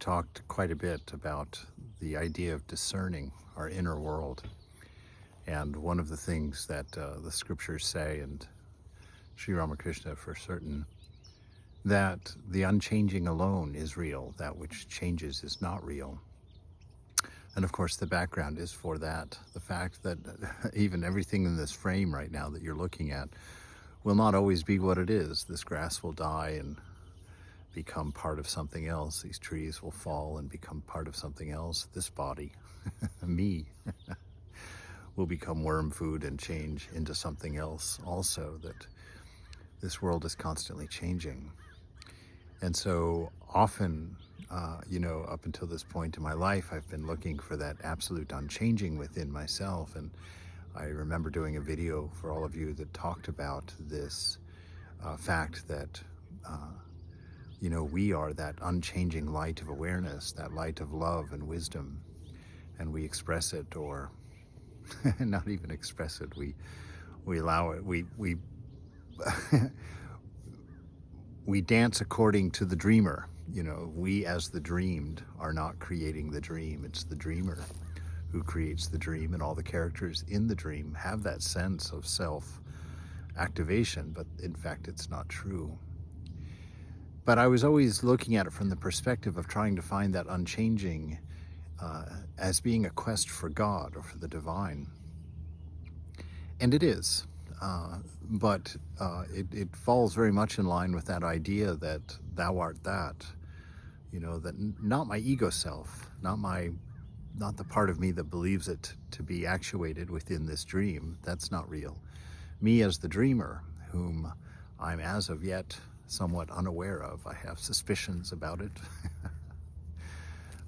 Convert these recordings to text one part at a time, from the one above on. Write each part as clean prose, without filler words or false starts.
talked quite a bit about the idea of discerning our inner world. And one of the things that the scriptures say, and Sri Ramakrishna for certain, that the unchanging alone is real, that which changes is not real. And of course, the background is for that. The fact that even everything in this frame right now that you're looking at will not always be what it is. This grass will die and become part of something else. These trees will fall and become part of something else. This body, me, will become worm food and change into something else also. That this world is constantly changing. And so often, up until this point in my life, I've been looking for that absolute unchanging within myself. And I remember doing a video for all of you that talked about this fact that we are that unchanging light of awareness, that light of love and wisdom, and we express it, or not even express it. We allow it. We we dance according to the dreamer. We as the dreamed are not creating the dream. It's the dreamer who creates the dream, and all the characters in the dream have that sense of self activation, but in fact it's not true. But I was always looking at it from the perspective of trying to find that unchanging as being a quest for God or for the divine. And it is. But it falls very much in line with that idea that thou art that, that not my ego self, not the part of me that believes it to be actuated within this dream. That's not real. Me as the dreamer, whom I'm as of yet somewhat unaware of. I have suspicions about it,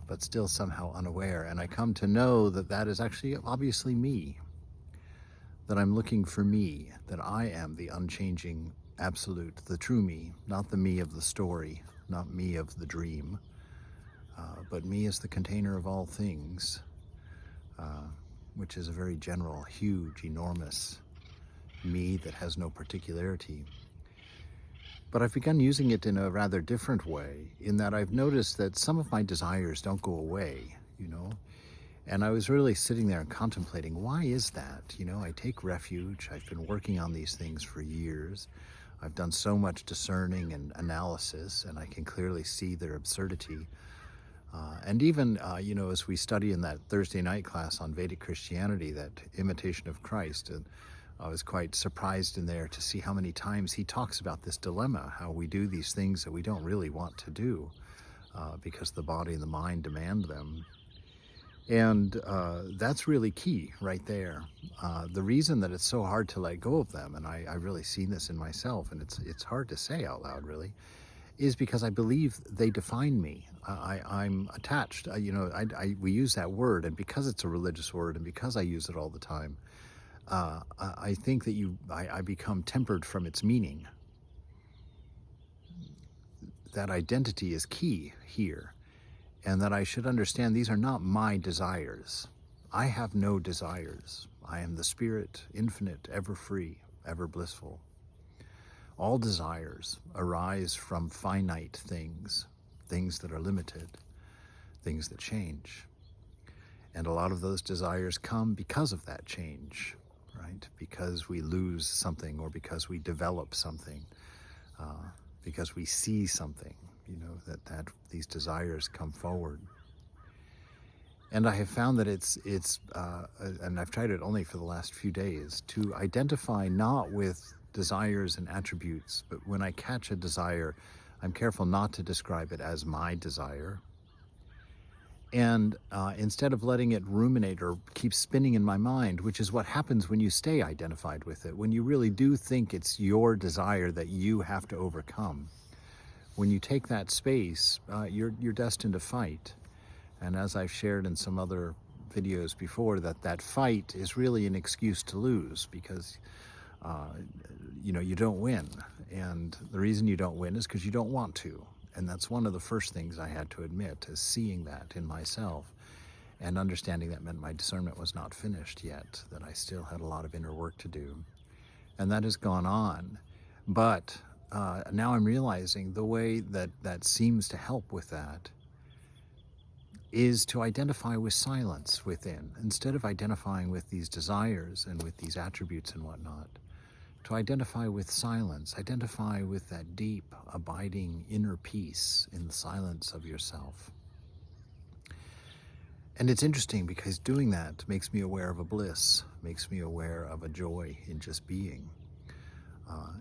but still somehow unaware. And I come to know that that is actually obviously me, that I'm looking for me, that I am the unchanging absolute, the true me, not the me of the story, not me of the dream, but me as the container of all things, which is a very general, huge, enormous me that has no particularity. But I've begun using it in a rather different way, in that I've noticed that some of my desires don't go away, And I was really sitting there and contemplating, why is that? I take refuge. I've been working on these things for years. I've done so much discerning and analysis, and I can clearly see their absurdity. And even, as we study in that Thursday night class on Vedic Christianity, that imitation of Christ, and I was quite surprised in there to see how many times he talks about this dilemma, how we do these things that we don't really want to do because the body and the mind demand them. And that's really key right there. The reason that it's so hard to let go of them, and I've really seen this in myself, and it's hard to say out loud really, is because I believe they define me. I'm attached. We use that word, and because it's a religious word, and because I use it all the time, I think that I become tempered from its meaning. That identity is key here, and that I should understand these are not my desires. I have no desires. I am the Spirit, infinite, ever free, ever blissful. All desires arise from finite things, things that are limited, things that change. And a lot of those desires come because of that change, right? Because we lose something, or because we develop something, because we see something, that these desires come forward. And I have found that it's and I've tried it only for the last few days, to identify not with desires and attributes, but when I catch a desire, I'm careful not to describe it as my desire. And instead of letting it ruminate or keep spinning in my mind, which is what happens when you stay identified with it, when you really do think it's your desire that you have to overcome, when you take that space, you're destined to fight. And as I've shared in some other videos before, that fight is really an excuse to lose, because you don't win. And the reason you don't win is because you don't want to. And that's one of the first things I had to admit, is seeing that in myself and understanding that meant my discernment was not finished yet, that I still had a lot of inner work to do. And that has gone on. But now I'm realizing the way that seems to help with that is to identify with silence within. Instead of identifying with these desires and with these attributes and whatnot, to identify with silence, identify with that deep, abiding inner peace in the silence of yourself. And it's interesting because doing that makes me aware of a bliss, makes me aware of a joy in just being.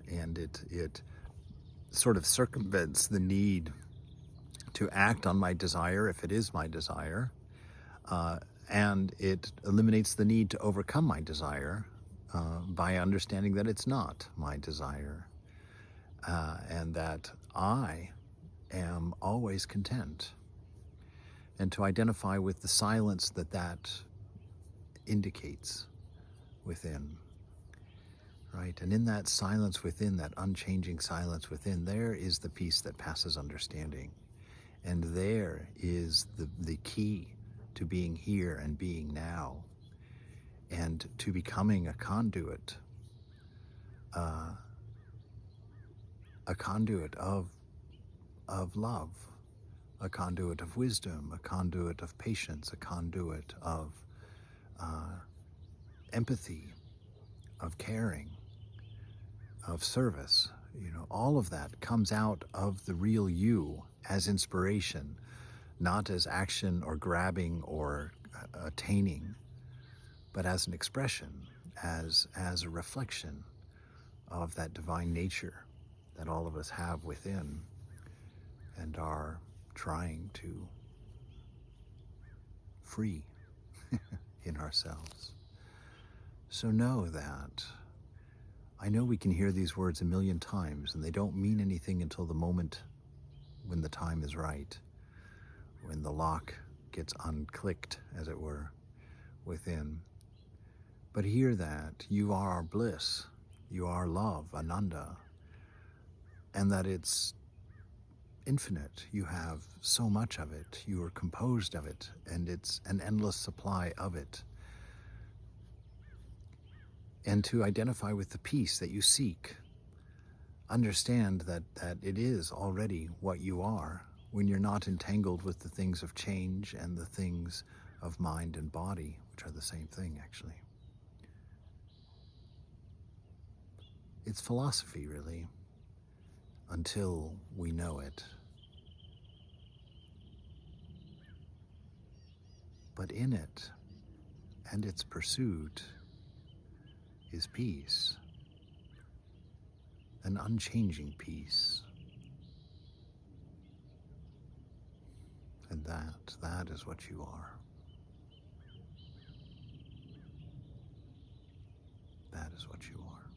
And it sort of circumvents the need to act on my desire if it is my desire, and it eliminates the need to overcome my desire by understanding that it's not my desire, and that I am always content, and to identify with the silence that that indicates within. Right? And in that silence within, that unchanging silence within, there is the peace that passes understanding. And there is the key to being here and being now, and to becoming a conduit of love, a conduit of wisdom, a conduit of patience, a conduit of empathy, of caring, of service. All of that comes out of the real you as inspiration, not as action or grabbing or attaining, but as an expression, as a reflection of that divine nature that all of us have within and are trying to free in ourselves. So know that I know we can hear these words a million times, and they don't mean anything until the moment when the time is right, when the lock gets unclicked, as it were, within. But hear that you are bliss, you are love, Ananda, and that it's infinite. You have so much of it, you are composed of it, and it's an endless supply of it. And to identify with the peace that you seek, understand that it is already what you are when you're not entangled with the things of change and the things of mind and body, which are the same thing, actually. It's philosophy, really, until we know it. But in it and its pursuit is peace, an unchanging peace. And that is what you are. That is what you are.